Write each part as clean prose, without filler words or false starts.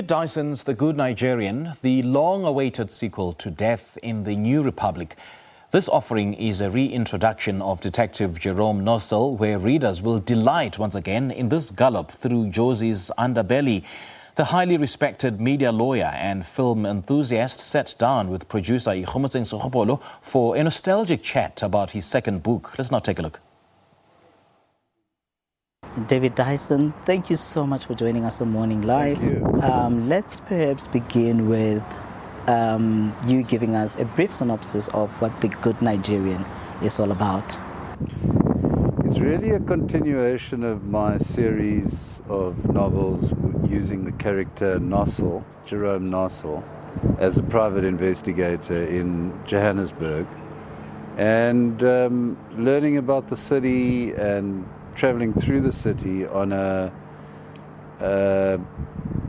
Dison's The Good Nigerian, the long-awaited sequel to Death in the New Republic. This offering is a reintroduction of Detective Jerome Nossel, where readers will delight once again in this gallop through Jozi's underbelly. The highly respected media lawyer and film enthusiast sat down with producer Ikgomotseng Segopolo for a nostalgic chat about his second book. Let's now take a look. David Dison, thank you so much for joining us on Morning Live. Thank you. Let's perhaps begin with you giving us a brief synopsis of what The Good Nigerian is all about. It's really a continuation of my series of novels using the character Nossel, Jerome Nossel, as a private investigator in Johannesburg, and learning about the city and traveling through the city on a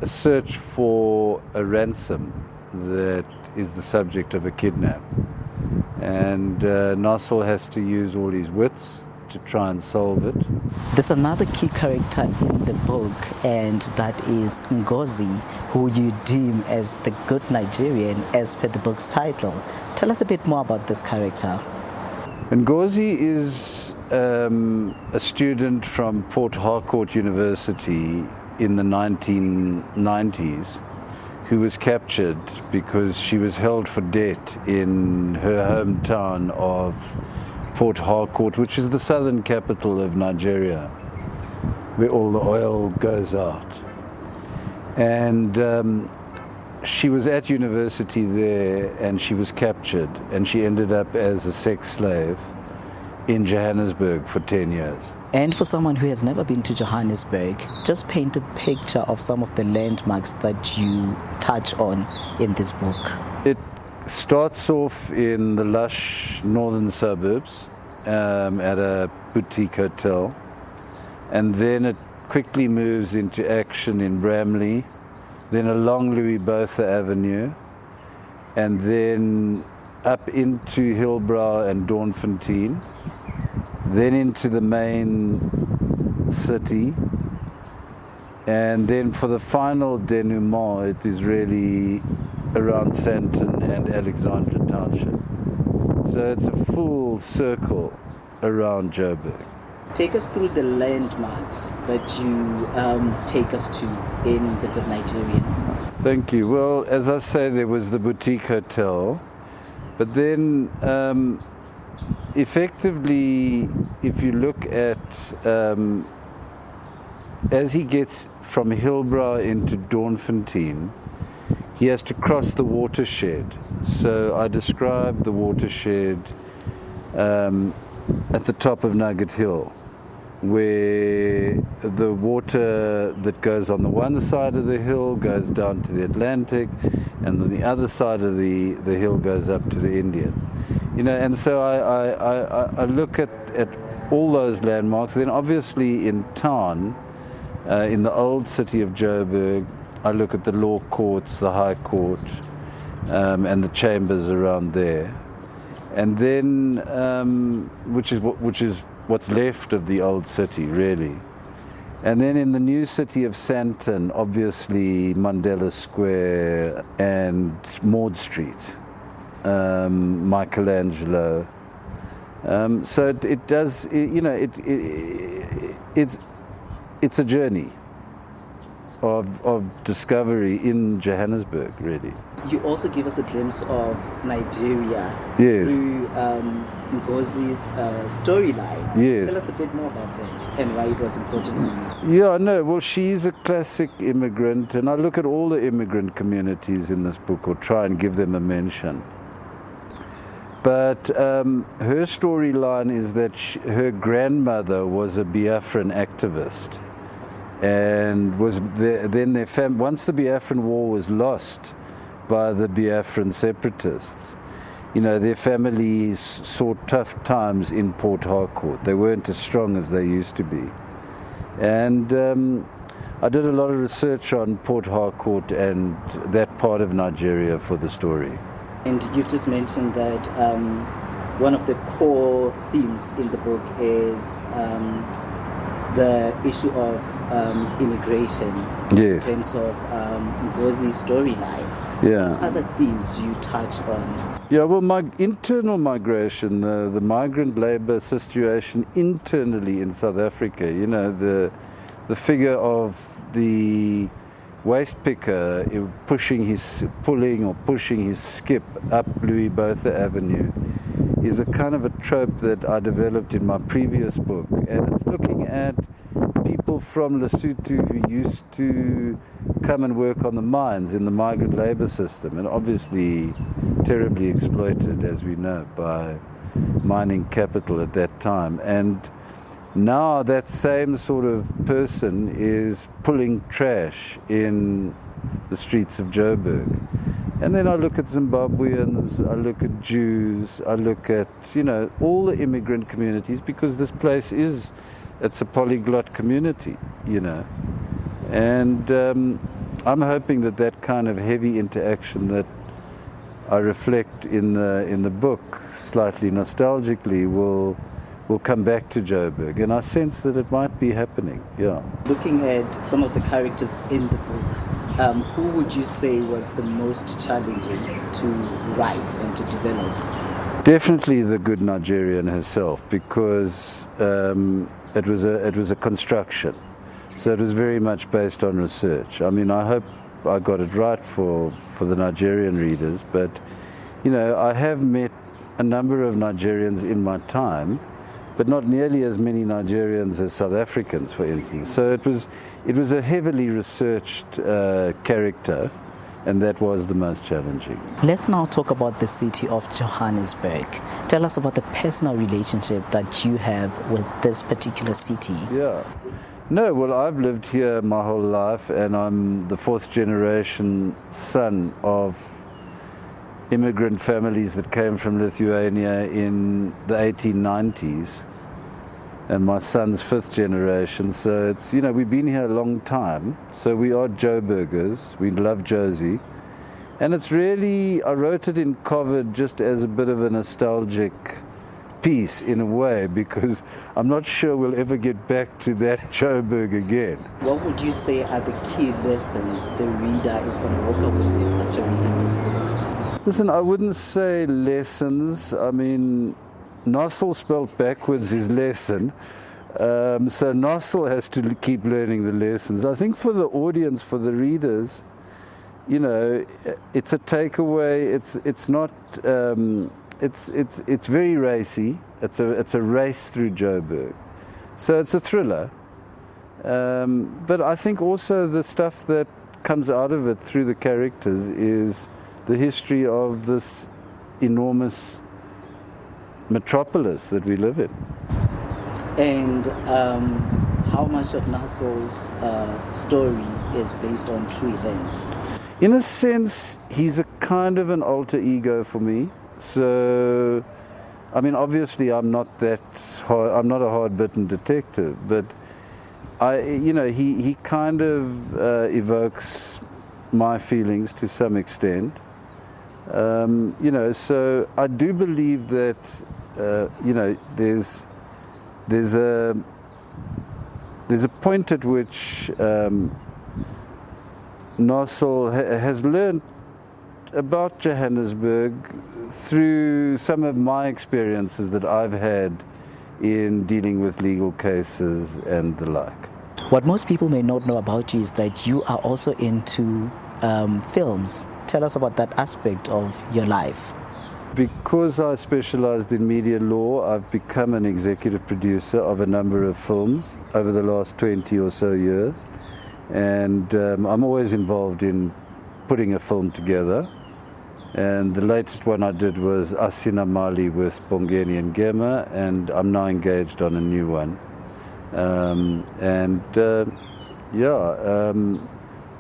search for a ransom that is the subject of a kidnap. And Nossel has to use all his wits to try and solve it. There's another key character in the book, and that is Jozi, who you deem as the good Nigerian as per the book's title. Tell us a bit more about this character. And Jozi is a student from Port Harcourt University in the 1990s who was captured because she was held for debt in her hometown of Port Harcourt, which is the southern capital of Nigeria, where all the oil goes out. And she was at university there, and she was captured, and she ended up as a sex slave in Johannesburg for 10 years. And for someone who has never been to Johannesburg, just paint a picture of some of the landmarks that you touch on in this book. It starts off in the lush northern suburbs at a boutique hotel, and then it quickly moves into action in Bramley, then along Louis Botha Avenue, and then up into Hillbrow and Doornfontein, then into the main city, and then for the final denouement, it is really around Sandton and Alexandra Township. So it's a full circle around Joburg. Take us through the landmarks that you take us to in The Good Nigerian. Thank you. Well, as I say, there was the boutique hotel, but then effectively, if you look at, as he gets from Hillbrow into Doornfontein, he has to cross the watershed. So I described the watershed at the top of Nugget Hill, where the water that goes on the one side of the hill goes down to the Atlantic, and then the other side of the hill goes up to the Indian. You know, and so I look at all those landmarks. Then obviously in town, in the old city of Joburg, I look at the law courts, the high court, and the chambers around there. And then, which is what's left of the old city, really. And then in the new city of Sandton, obviously Mandela Square and Maud Street, Michelangelo. So it does, you know, it's a journey of discovery in Johannesburg, really. You also give us a glimpse of Nigeria through Jozi's storyline. Yes. Tell us a bit more about that and why it was important for you. Yeah, no, well, she's a classic immigrant, and I look at all the immigrant communities in this book, or try and give them a mention. But her storyline is that her grandmother was a Biafran activist, and was then their once the Biafran War was lost by the Biafran separatists, you know, their families saw tough times in Port Harcourt. They weren't as strong as they used to be. And I did a lot of research on Port Harcourt and that part of Nigeria for the story. And you've just mentioned that one of the core themes in the book is the issue of immigration Yes. in terms of Jozi's storyline. Yeah. What other themes do you touch on? Yeah, well, my internal migration, the migrant labor situation internally in South Africa, you know, the figure of the waste picker pushing his skip up Louis Botha Avenue is a kind of a trope that I developed in my previous book. And it's looking at people from Lesotho who used to come and work on the mines in the migrant labor system, and obviously terribly exploited, as we know, by mining capital at that time. And now that same sort of person is pulling trash in the streets of Joburg. And then I look at Zimbabweans, I look at Jews, I look at, you know, all the immigrant communities, because this place it's a polyglot community, you know. And I'm hoping that kind of heavy interaction that I reflect in the book, slightly nostalgically, will come back to Joburg. And I sense that it might be happening, yeah. Looking at some of the characters in the book, who would you say was the most challenging to write and to develop? Definitely the Good Nigerian herself, because it was a construction. So it was very much based on research. I mean, I hope I got it right for the Nigerian readers, but, you know, I have met a number of Nigerians in my time, but not nearly as many Nigerians as South Africans, for instance. So it was a heavily researched character, and that was the most challenging. Let's now talk about the city of Johannesburg. Tell us about the personal relationship that you have with this particular city. Yeah. No, well, I've lived here my whole life, and I'm the fourth generation son of immigrant families that came from Lithuania in the 1890s. And my son's fifth generation, so it's, you know, we've been here a long time, so we are Joburgers, we love Jozi. And it's really, I wrote it in COVID just as a bit of a nostalgic piece in a way, because I'm not sure we'll ever get back to that Joburg again. What would you say are the key lessons the reader is going to walk away with after reading this book? Listen, I wouldn't say lessons. I mean, Nossel spelled backwards is lesson. So Nossel has to keep learning the lessons. I think for the audience, for the readers, you know, it's a takeaway. It's not. It's very racy. It's a race through Joburg. So it's a thriller. But I think also the stuff that comes out of it through the characters is the history of this enormous metropolis that we live in. And how much of Nossel's story is based on true events? In a sense, he's a kind of an alter ego for me. So, I mean, obviously, I'm not a hard-bitten detective, but he kind of evokes my feelings to some extent. So I do believe that there's a point at which Nossel has learned about Johannesburg through some of my experiences that I've had in dealing with legal cases and the like. What most people may not know about you is that you are also into films. Tell us about that aspect of your life. Because I specialized in media law, I've become an executive producer of a number of films over the last 20 or so years. And I'm always involved in putting a film together. And the latest one I did was Asina Mali with Bongeni and Gema, and I'm now engaged on a new one.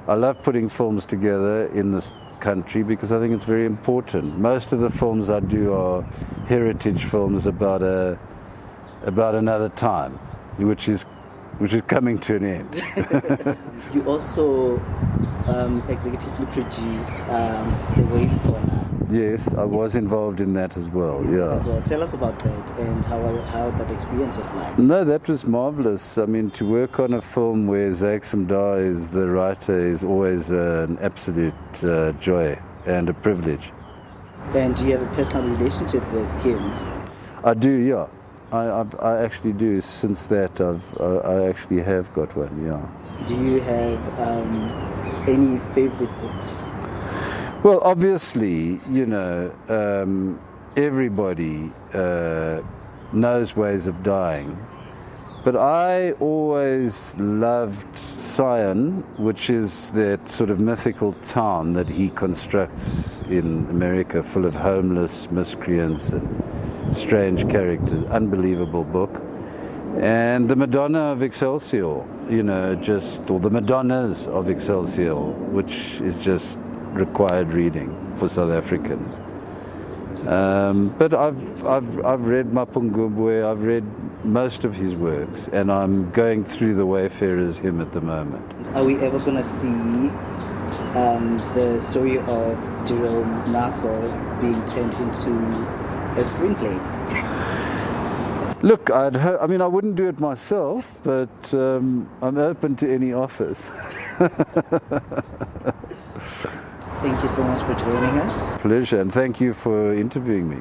I love putting films together in this country because I think it's very important. Most of the films I do are heritage films about another time, which is coming to an end. You also executively produced The Whale Corner. Yes, I was involved in that as well, yeah. So tell us about that and how that experience was like. No, that was marvelous. I mean, to work on a film where Zakes Mda is the writer is always an absolute joy and a privilege. And do you have a personal relationship with him? I do, yeah. I actually do. Since that, I actually have got one, yeah. Do you have any favorite books? Well, obviously, you know, everybody knows ways of dying. But I always loved Sion, which is that sort of mythical town that he constructs in America, full of homeless miscreants and strange characters. Unbelievable book. And the Madonna of Excelsior, you know, or the Madonnas of Excelsior, which is just required reading for South Africans. But I've read Mapungubwe, I've read most of his works, and I'm going through The Wayfarer's Hymn at the moment. Are we ever going to see the story of Jerome Nossel being turned into a screenplay? Look, I mean, I wouldn't do it myself, but I'm open to any offers. Thank you so much for joining us. Pleasure, and thank you for interviewing me.